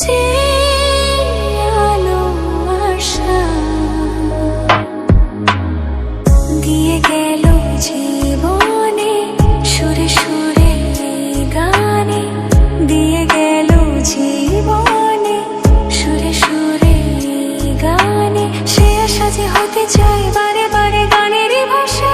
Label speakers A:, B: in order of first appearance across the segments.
A: যে আলো আশা দিয়ে গেল জীবনে সুরে সুরে গানে, দিয়ে গেল জীবনে সুরে সুরে গানে। সে আশা যে হতে চায় বারে বারে গানেরই ভাষা।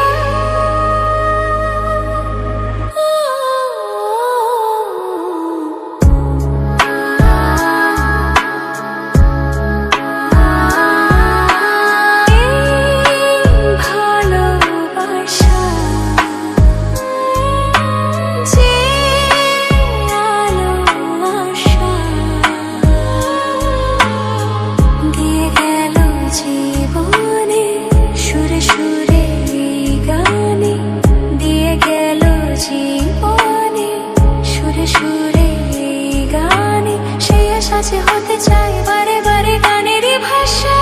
A: হতে চাই বারে বারে গানেরই ভাষা।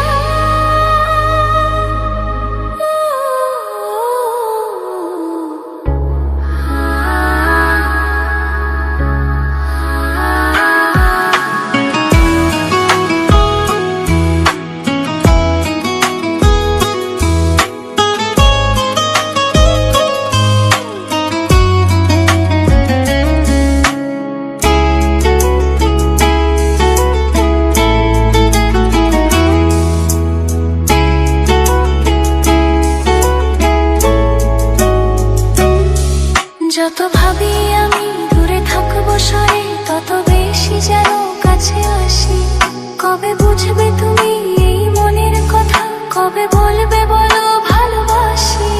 A: যত ভাবি আমি দূরে থাকবো সরে, তত বেশি যেন কাছে আসি। কবে বুঝবে তুমি এই মনের কথা, কবে বলবে বলো ভালোবাসি।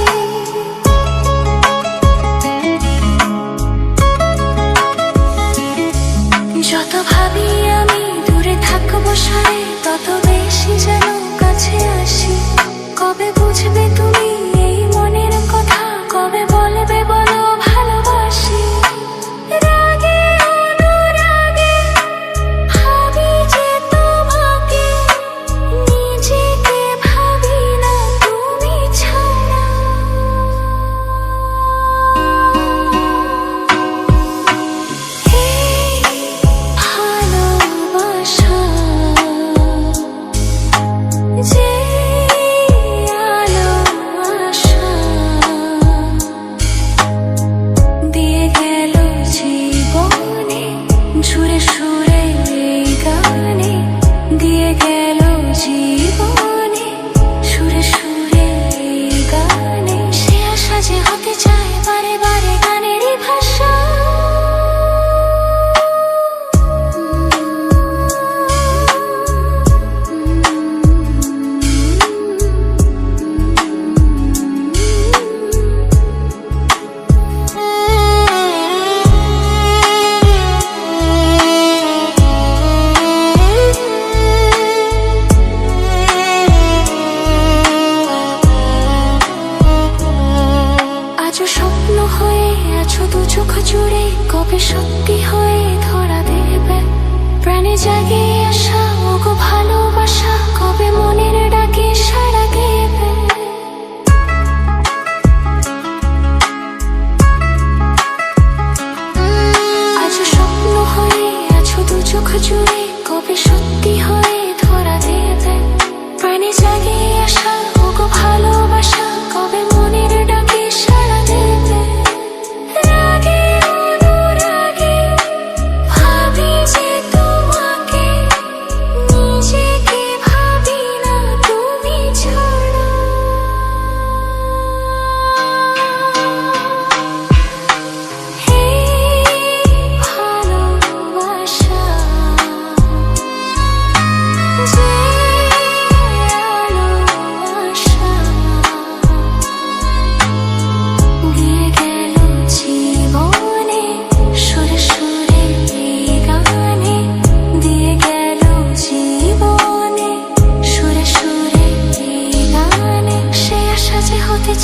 A: যত ভাবি আমি দূরে থাকবো সরে, তত বেশি যেন কাছে আসি। কবে বুঝবে তুমি এই মনের কথা, কবে বলবে বলো ভালোবাসি। রাগে অনুরাগে ভাবি যে তোমাকে, নিজেকে ভাবি না তুমি ছাড়া। এই ভালোবাসা যে সুরে সুরে গানে, দিয়ে গেল জীবনে সুরে সুরে গানে। সে আশা যে হতে চায় বারে বারে গানেরই ভাষা। স্বপ্ন হয়ে আছো দু চোখ জুড়ে, কবে সত্যি হয়ে ধরা দেবে প্রাণে জাগে আসা ওগো ভালোবাসা, কবে মনের ডাকে সাড়া দেবে। আজ স্বপ্ন হয়ে আছো দু চোখ জুড়ে, কবে সত্যি হয়ে ধরা দেবে প্রাণে জাগে আসা ওগো ভালোবাসা, কবে মনের ডাকে সাড়া দেবে। রাগে অনুরাগে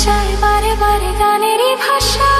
A: যায় বারে বারে গানেরই ভাষা।